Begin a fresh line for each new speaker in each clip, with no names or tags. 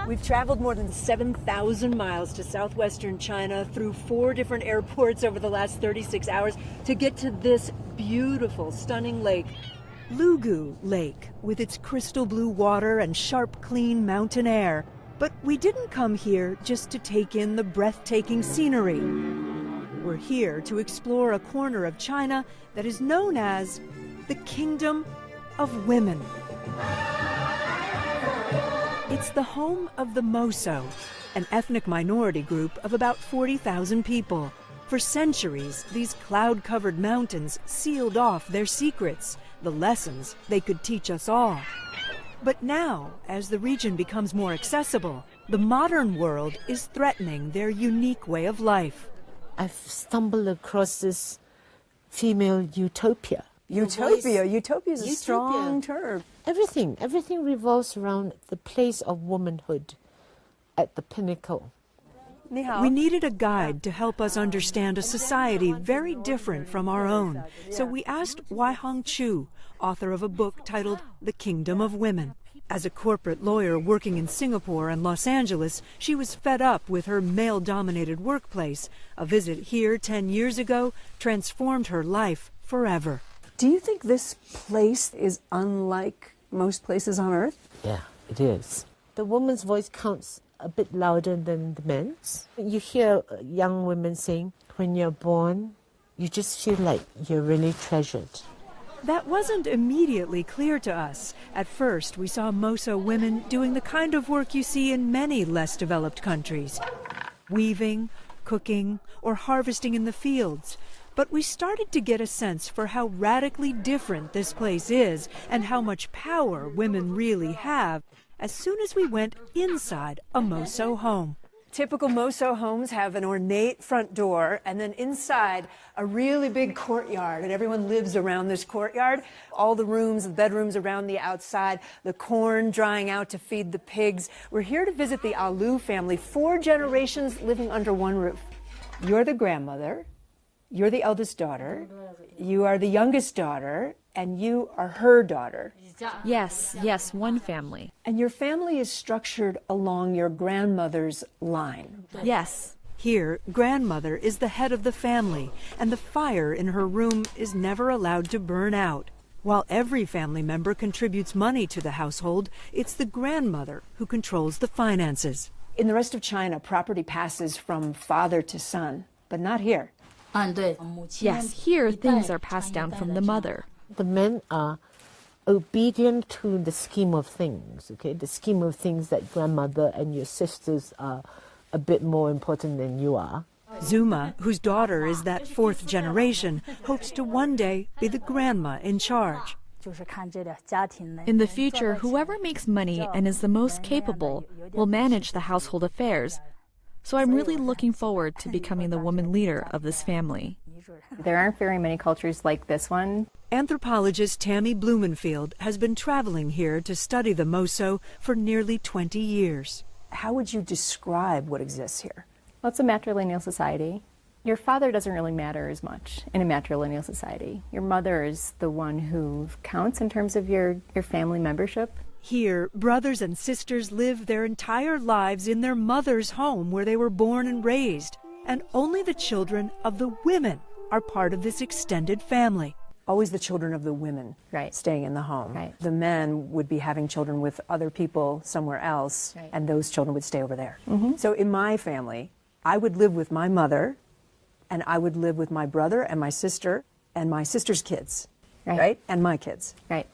We've traveled more than 7,000 miles to southwestern China through 4 different airports over the last 36 hours to get to this beautiful, stunning lake. Lugu Lake, with its crystal blue water and sharp, clean mountain air. But we didn't come here just to take in the breathtaking scenery. We're here to explore a corner of China that is known as the Kingdom of Women. It's the home of the Moso, an ethnic minority group of about 40,000 people. For centuries, these cloud-covered mountains sealed off their secrets, the lessons they could teach us all. But now, as the region becomes more accessible, the modern world is threatening their unique way of life.
I've stumbled across this female utopia.
Utopia? Utopia is a strong term.
Everything revolves around the place of womanhood at the pinnacle.
We needed a guide to help us understand a society very different from our own. So we asked Wai Hong Chu, author of a book titled The Kingdom of Women. As a corporate lawyer working in Singapore and Los Angeles, she was fed up with her male-dominated workplace. A visit here 10 years ago transformed her life forever. Do you think this place is unlike most places on Earth?
Yeah, it is. The woman's voice counts a bit louder than the men's. You hear young women saying, when you're born, you just feel like you're really treasured.
That wasn't immediately clear to us. At first, we saw Moso women doing the kind of work you see in many less developed countries. Weaving, cooking, or harvesting in the fields. But we started to get a sense for how radically different this place is and how much power women really have as soon as we went inside a Moso home. Typical Moso homes have an ornate front door and then inside a really big courtyard, and everyone lives around this courtyard. All the rooms, the bedrooms around the outside, the corn drying out to feed the pigs. We're here to visit the Alu family, 4 generations living under one roof. You're the grandmother, you're the eldest daughter, you are the youngest daughter, and you are her daughter.
Yes, one family.
And your family is structured along your grandmother's line.
Yes.
Here, grandmother is the head of the family, and the fire in her room is never allowed to burn out. While every family member contributes money to the household, it's the grandmother who controls the finances. In the rest of China, property passes from father to son, but not here.
Yes, here things are passed down from the mother.
The men are obedient to the scheme of things, okay? The scheme of things that grandmother and your sisters are a bit more important than you are.
Zuma, whose daughter is that 4th generation, hopes to one day be the grandma in charge.
In the future, whoever makes money and is the most capable will manage the household affairs. So I'm really looking forward to becoming the woman leader of this family.
There aren't very many cultures like this one.
Anthropologist Tammy Blumenfield has been traveling here to study the Moso for nearly 20 years. How would you describe what exists here?
Well, it's a matrilineal society. Your father doesn't really matter as much in a matrilineal society. Your mother is the one who counts in terms of your family membership.
Here, brothers and sisters live their entire lives in their mother's home where they were born and raised. And only the children of the women are part of this extended family. Always the children of the women staying in the home.
Right.
The men would be having children with other people somewhere else, and those children would stay over there. So in my family, I would live with my mother, and I would live with my brother and my sister's kids, right? And my kids.
Right.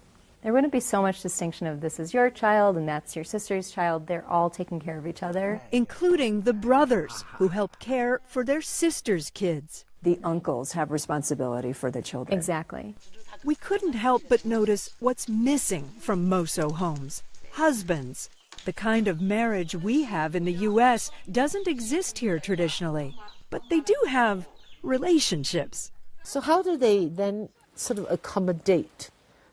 There wouldn't be so much distinction of this is your child and that's your sister's child. They're all taking care of each other.
Including the brothers who help care for their sister's kids. The uncles have responsibility for the children.
Exactly.
We couldn't help but notice what's missing from Moso homes. Husbands. The kind of marriage we have in the U.S. doesn't exist here traditionally. But they do have relationships.
So how do they then sort of accommodate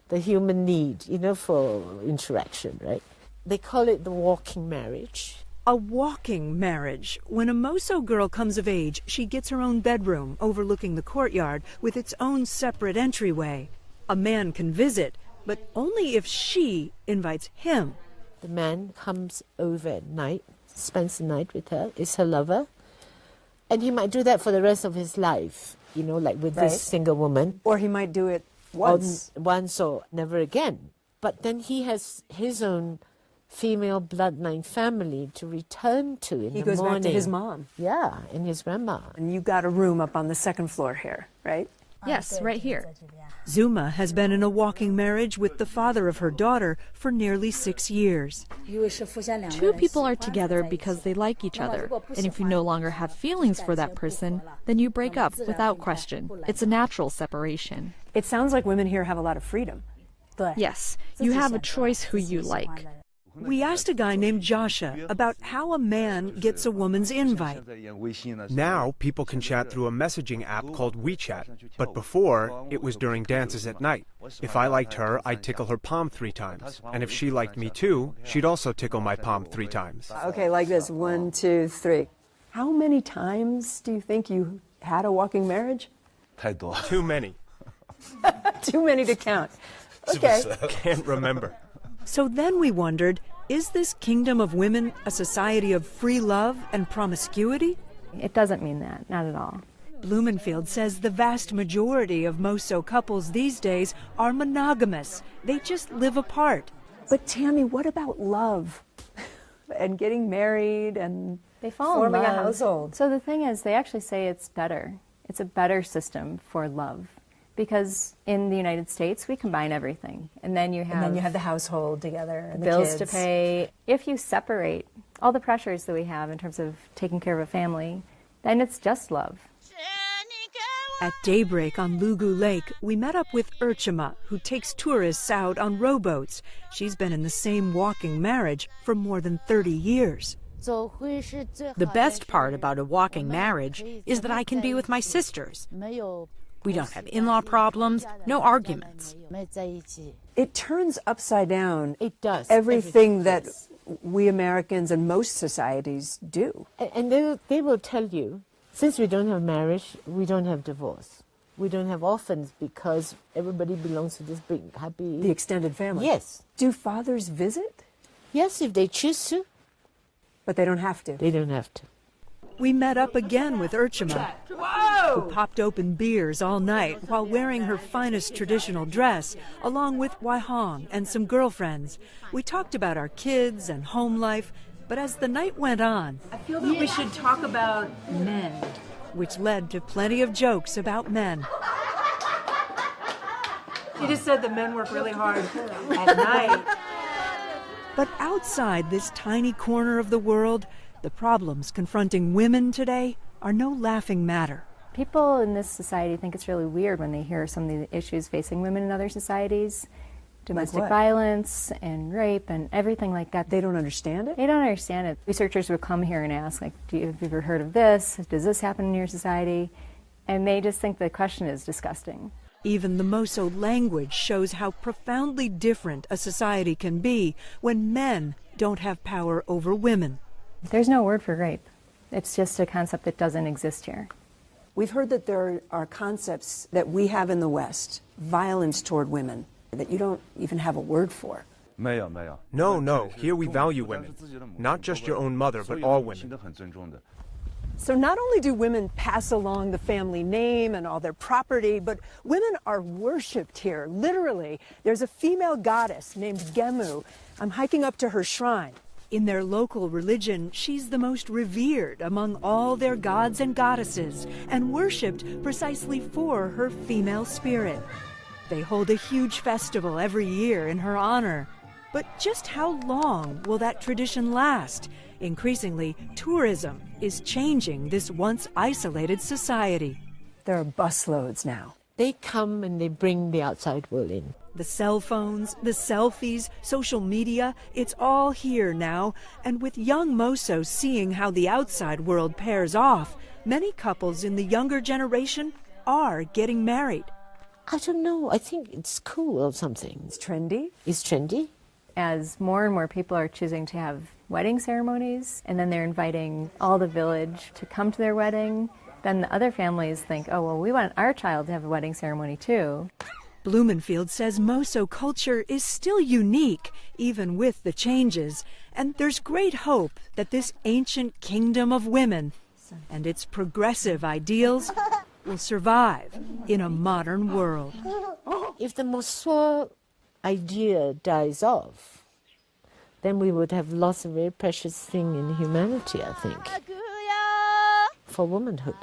the human need, for interaction, right? They call it the walking marriage.
A walking marriage. When a Moso girl comes of age, she gets her own bedroom overlooking the courtyard with its own separate entryway. A man can visit, but only if she invites him
The man comes over at night, spends the night with her, is her lover. And he might do that for the rest of his life, you know, like with this single woman.
Or he might do it once.
Once or never again. But then he has his own female bloodline family to return to in the morning.
He goes back to his mom.
Yeah, and his grandma.
And you got a room up on the second floor here, right?
Yes, right here.
Zuma has been in a walking marriage with the father of her daughter for nearly 6 years.
Two people are together because they like each other. And if you no longer have feelings for that person, then you break up without question. It's a natural separation.
It sounds like women here have a lot of freedom.
Yes, you have a choice who you like.
We asked a guy named Joshua about how a man gets a woman's invite.
Now, people can chat through a messaging app called WeChat, but before, it was during dances at night. If I liked her, I'd tickle her palm 3 times. And if she liked me too, she'd also tickle my palm 3 times.
Okay, like this, 1, 2, 3. How many times do you think you had a walking marriage?
Too many.
Too many to count. Okay.
Can't remember.
So then we wondered, is this kingdom of women a society of free love and promiscuity?
It doesn't mean that, not at all.
Blumenfield says the vast majority of Moso couples these days are monogamous. They just live apart.
But Tammy, what about love? And getting married and
They fall
forming
in love.
a household.
So the thing is, they actually say it's better. It's a better system for love. Because in the United States, we combine everything. And then you have
the household together and
bills
the
to
kids.
pay. If you separate all the pressures that we have in terms of taking care of a family, then it's just love.
At daybreak on Lugu Lake, we met up with Urchima, who takes tourists out on rowboats. She's been in the same walking marriage for more than 30 years.
The best part about a walking marriage is that I can be with my sisters. We don't have in-law problems, no arguments.
It turns upside down.
It does.
Everything that we Americans and most societies do.
And they will tell you, since we don't have marriage, we don't have divorce. We don't have orphans because everybody belongs to this big, happy...
The extended family.
Yes.
Do fathers visit?
Yes, if they choose to.
But they don't have to.
They don't have to.
We met up again with Urchima, who popped open beers all night while wearing her finest traditional dress, along with Waihong and some girlfriends. We talked about our kids and home life, but as the night went on,
I feel that we should talk about men.
which led to plenty of jokes about men.
You just said that men work really hard at night.
But outside this tiny corner of the world, the problems confronting women today are no laughing matter.
People in this society think it's really weird when they hear some of the issues facing women in other societies. Domestic
what?
violence and rape and everything like that.
They don't understand it?
They don't understand it. Researchers would come here and ask, like, have you ever heard of this? Does this happen in your society? And they just think the question is disgusting.
Even the Moso language shows how profoundly different a society can be when men don't have power over women.
There's no word for rape. It's just a concept that doesn't exist here.
We've heard that there are concepts that we have in the West, violence toward women, that you don't even have a word for.
No, here we value women. Not just your own mother, but all women.
So not only do women pass along the family name and all their property, but women are worshipped here, literally. There's a female goddess named Gemu. I'm hiking up to her shrine.
In their local religion, she's the most revered among all their gods and goddesses, and worshipped precisely for her female spirit. They hold a huge festival every year in her honor. But just how long will that tradition last? Increasingly, tourism is changing this once isolated society.
There are busloads now.
They come and they bring the outside world in.
The cell phones, the selfies, social media, it's all here now. And with young Mosos seeing how the outside world pairs off, many couples in the younger generation are getting married.
I don't know. I think it's cool or something.
It's trendy.
It's trendy.
As more and more people are choosing to have wedding ceremonies, and then they're inviting all the village to come to their wedding, then the other families think, oh, well, we want our child to have a wedding ceremony too.
Blumenfield says Moso culture is still unique, even with the changes, and there's great hope that this ancient kingdom of women and its progressive ideals will survive in a modern world.
If the Moso idea dies off, then we would have lost a very precious thing in humanity, I think, for womanhood.